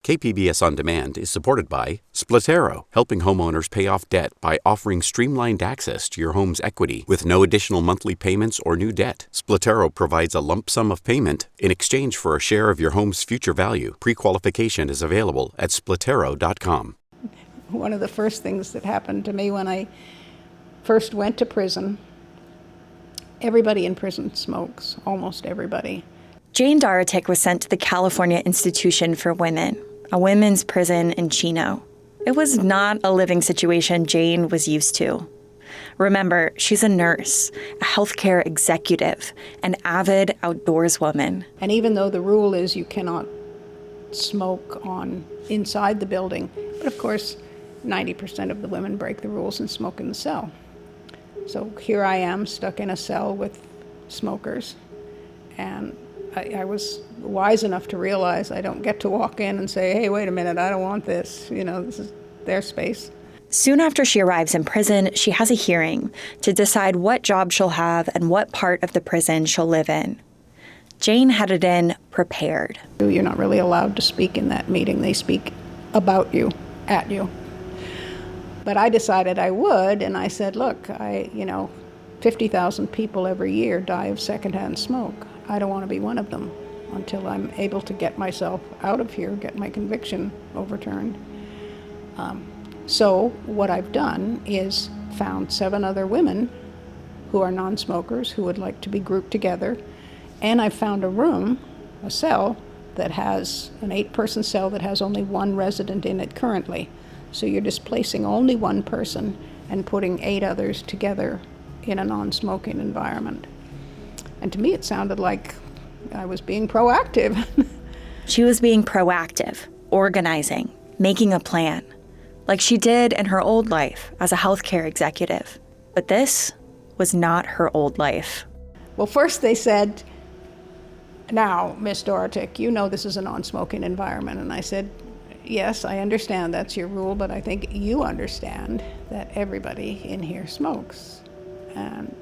KPBS On Demand is supported by Splatero, helping homeowners pay off debt by offering streamlined access to your home's equity with no additional monthly payments or new debt. Splatero provides a lump sum of payment in exchange for a share of your home's future value. Pre-qualification is available at splatero.com. One of the first things that happened to me when I first went to prison, everybody in prison smokes, almost everybody. Jane Dorotik was sent to the California Institution for Women, a women's prison in Chino. It was not a living situation Jane was used to. Remember, she's a nurse, a healthcare executive, an avid outdoors woman. And even though the rule is you cannot smoke inside the building, but of course, 90% of the women break the rules and smoke in the cell. So here I am stuck in a cell with smokers, and I was wise enough to realize I don't get to walk in and say, hey, wait a minute, I don't want this. This is their space. Soon after she arrives in prison, she has a hearing to decide what job she'll have and what part of the prison she'll live in. Jane headed in prepared. You're not really allowed to speak in that meeting. They speak about you, at you. But I decided I would, and I said, look, 50,000 people every year die of secondhand smoke. I don't want to be one of them until I'm able to get myself out of here, get my conviction overturned. So what I've done is found 7 other women who are non-smokers who would like to be grouped together, and I found a room, a cell, that has an 8-person cell that has only 1 resident in it currently. So you're displacing only 1 person and putting 8 others together in a non-smoking environment. And to me, it sounded like I was being proactive. She was being proactive, organizing, making a plan, like she did in her old life as a healthcare executive. But this was not her old life. Well, first they said, now, Miss Dorotik, you know this is a non-smoking environment. And I said, yes, I understand that's your rule, but I think you understand that everybody in here smokes. And,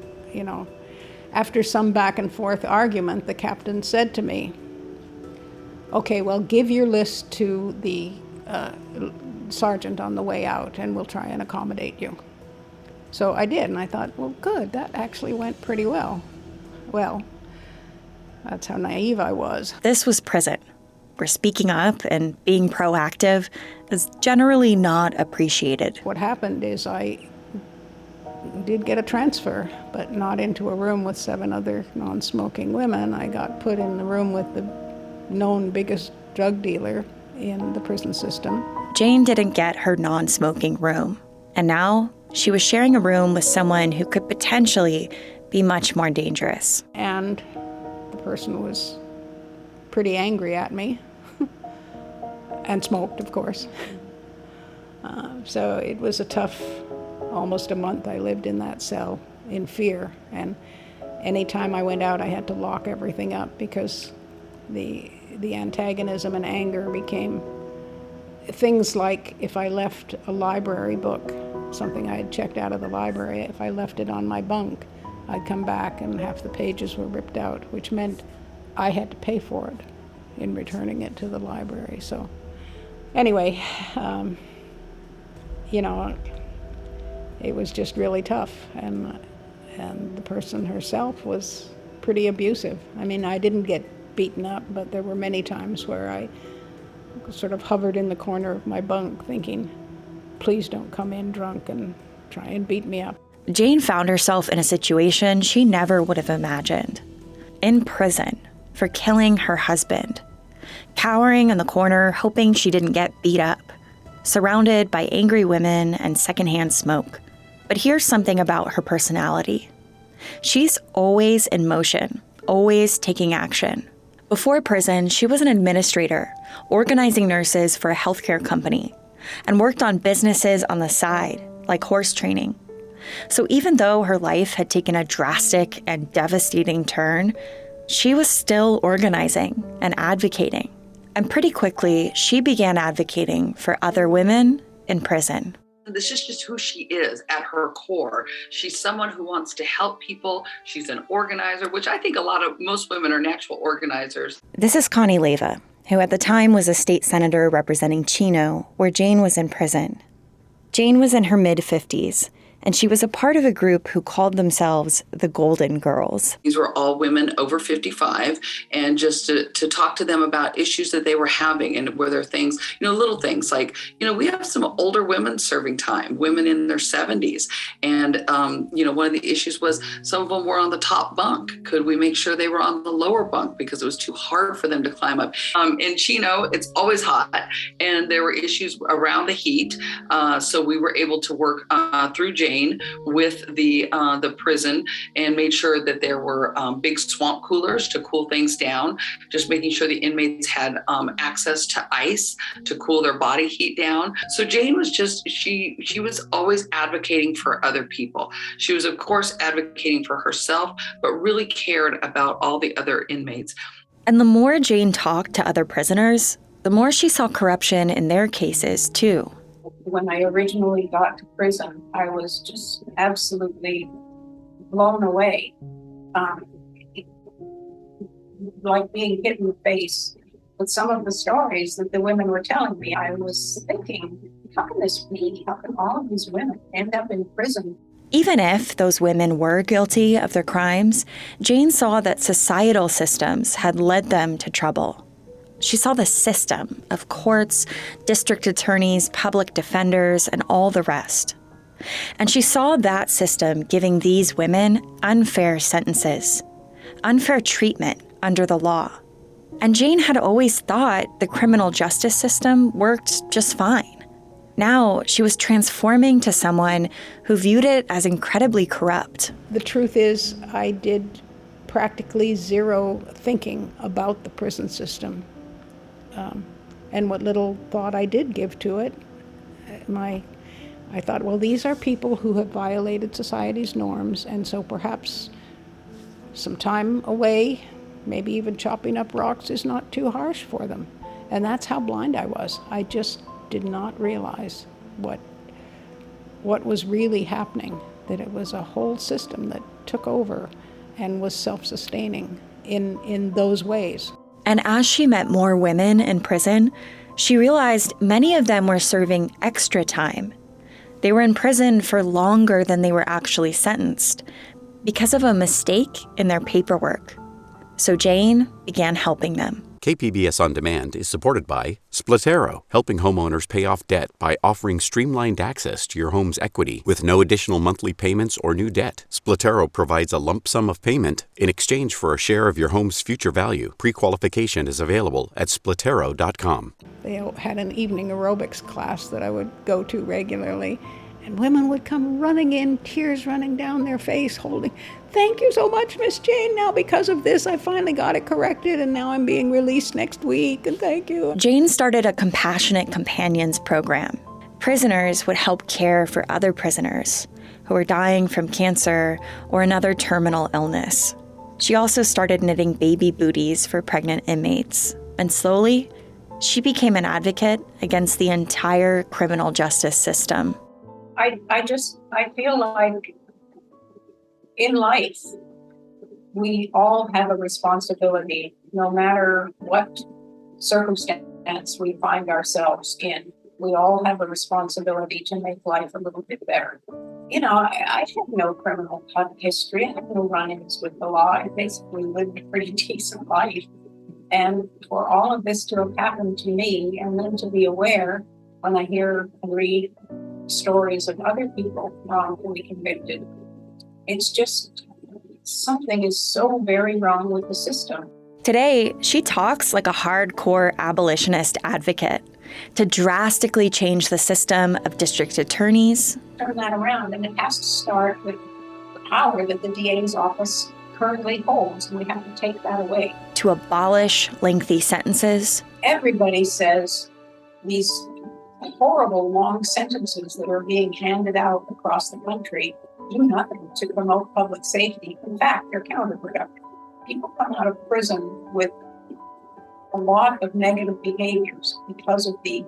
after some back and forth argument, the captain said to me, okay, well, give your list to the sergeant on the way out and we'll try and accommodate you. So I did, and I thought, well, good, that actually went pretty well. Well, that's how naive I was. This was prison, where speaking up and being proactive is generally not appreciated. What happened is I did get a transfer, but not into a room with 7 other non-smoking women. I got put in the room with the known biggest drug dealer in the prison system. Jane didn't get her non-smoking room, and now she was sharing a room with someone who could potentially be much more dangerous. And the person was pretty angry at me and smoked, of course. So it was a tough, almost a month I lived in that cell in fear. And anytime I went out, I had to lock everything up because the antagonism and anger became things like if I left a library book, something I had checked out of the library, if I left it on my bunk, I'd come back and half the pages were ripped out, which meant I had to pay for it in returning it to the library. So anyway, it was just really tough. And the person herself was pretty abusive. I mean, I didn't get beaten up, but there were many times where I sort of hovered in the corner of my bunk thinking, please don't come in drunk and try and beat me up. Jane found herself in a situation she never would have imagined. In prison for killing her husband, cowering in the corner hoping she didn't get beat up, surrounded by angry women and secondhand smoke. But here's something about her personality. She's always in motion, always taking action. Before prison, she was an administrator, organizing nurses for a healthcare company, and worked on businesses on the side, like horse training. So even though her life had taken a drastic and devastating turn, she was still organizing and advocating. And pretty quickly, she began advocating for other women in prison. This is just who she is at her core. She's someone who wants to help people. She's an organizer, which I think most women are natural organizers. This is Connie Leyva, who at the time was a state senator representing Chino, where Jane was in prison. Jane was in her mid-50s, and she was a part of a group who called themselves the Golden Girls. These were all women over 55, and just to talk to them about issues that they were having, and were there things, little things like, we have some older women serving time, women in their 70s. And, one of the issues was some of them were on the top bunk. Could we make sure they were on the lower bunk because it was too hard for them to climb up? In Chino, it's always hot, and there were issues around the heat. So we were able to work through Jane with the prison, and made sure that there were big swamp coolers to cool things down, just making sure the inmates had access to ice to cool their body heat down. So Jane was she was always advocating for other people. She was, of course, advocating for herself, but really cared about all the other inmates. And the more Jane talked to other prisoners, the more she saw corruption in their cases, too. When I originally got to prison, I was just absolutely blown away. Like being hit in the face with some of the stories that the women were telling me. I was thinking, how can this be? How can all of these women end up in prison? Even if those women were guilty of their crimes, Jane saw that societal systems had led them to trouble. She saw the system of courts, district attorneys, public defenders, and all the rest. And she saw that system giving these women unfair sentences, unfair treatment under the law. And Jane had always thought the criminal justice system worked just fine. Now she was transforming to someone who viewed it as incredibly corrupt. The truth is, I did practically zero thinking about the prison system. And what little thought I did give to it, I thought, well, these are people who have violated society's norms, and so perhaps some time away, maybe even chopping up rocks, is not too harsh for them. And that's how blind I was. I just did not realize what was really happening, that it was a whole system that took over and was self-sustaining in those ways. And as she met more women in prison, she realized many of them were serving extra time. They were in prison for longer than they were actually sentenced because of a mistake in their paperwork. So Jane began helping them. KPBS On Demand is supported by Splatero, helping homeowners pay off debt by offering streamlined access to your home's equity with no additional monthly payments or new debt. Splatero provides a lump sum of payment in exchange for a share of your home's future value. Pre-qualification is available at splatero.com. They had an evening aerobics class that I would go to regularly, and women would come running in, tears running down their face, holding, "Thank you so much, Miss Jane. Now because of this, I finally got it corrected, and now I'm being released next week, and thank you." Jane started a Compassionate Companions program. Prisoners would help care for other prisoners who were dying from cancer or another terminal illness. She also started knitting baby booties for pregnant inmates, and slowly, she became an advocate against the entire criminal justice system. I feel like in life, we all have a responsibility, no matter what circumstance we find ourselves in. We all have a responsibility to make life a little bit better. I have no criminal history. I have no run-ins with the law. I basically lived a pretty decent life. And for all of this to have happened to me, and then to be aware when I hear and read stories of other people wrongfully convicted, it's just something is so very wrong with the system. Today, she talks like a hardcore abolitionist advocate to drastically change the system of district attorneys. Turn that around, and it has to start with the power that the DA's office currently holds, and we have to take that away. To abolish lengthy sentences. Everybody says these horrible long sentences that are being handed out across the country do nothing to promote public safety. In fact, they're counterproductive. People come out of prison with a lot of negative behaviors because of the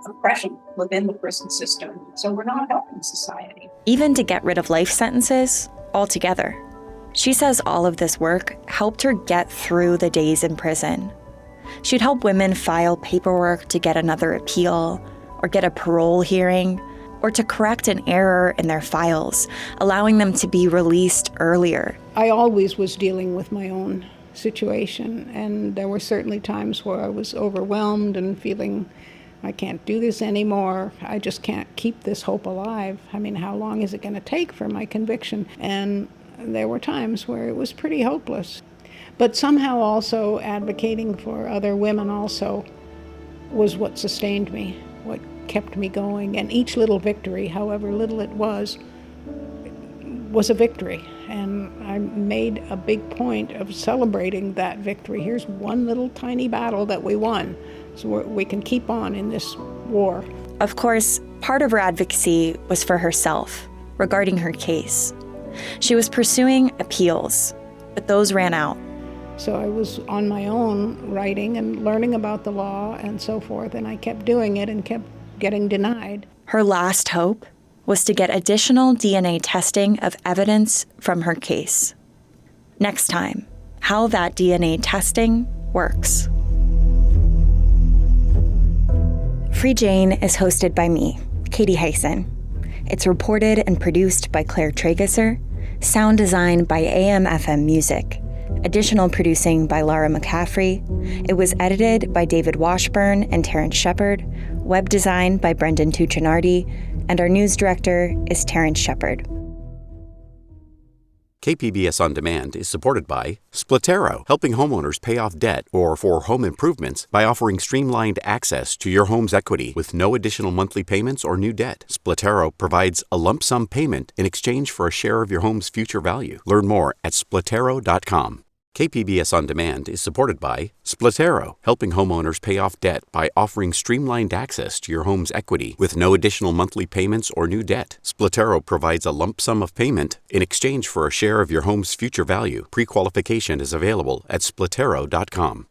oppression within the prison system. So we're not helping society. Even to get rid of life sentences altogether. She says all of this work helped her get through the days in prison. She'd help women file paperwork to get another appeal, or get a parole hearing, or to correct an error in their files, allowing them to be released earlier. I always was dealing with my own situation, and there were certainly times where I was overwhelmed and feeling I can't do this anymore. I just can't keep this hope alive. I mean, how long is it going to take for my conviction? And there were times where it was pretty hopeless. But somehow also advocating for other women also was what sustained me, what kept me going. And each little victory, however little it was a victory. And I made a big point of celebrating that victory. Here's one little tiny battle that we won, so we can keep on in this war. Of course, part of her advocacy was for herself, regarding her case. She was pursuing appeals, but those ran out. So I was on my own writing and learning about the law and so forth, and I kept doing it and kept getting denied. Her last hope was to get additional DNA testing of evidence from her case. Next time, how that DNA testing works. Free Jane is hosted by me, Katie Hyson. It's reported and produced by Claire Tragesser, sound design by AM/FM Music, additional producing by Laura McCaffrey. It was edited by David Washburn and Terrence Shepard, web design by Brendan Tuccinardi, and our news director is Terrence Shepard. KPBS On Demand is supported by Splatero, helping homeowners pay off debt or for home improvements by offering streamlined access to your home's equity with no additional monthly payments or new debt. Splatero provides a lump sum payment in exchange for a share of your home's future value. Learn more at splatero.com. KPBS On Demand is supported by Splatero, helping homeowners pay off debt by offering streamlined access to your home's equity with no additional monthly payments or new debt. Splatero provides a lump sum of payment in exchange for a share of your home's future value. Pre-qualification is available at splatero.com.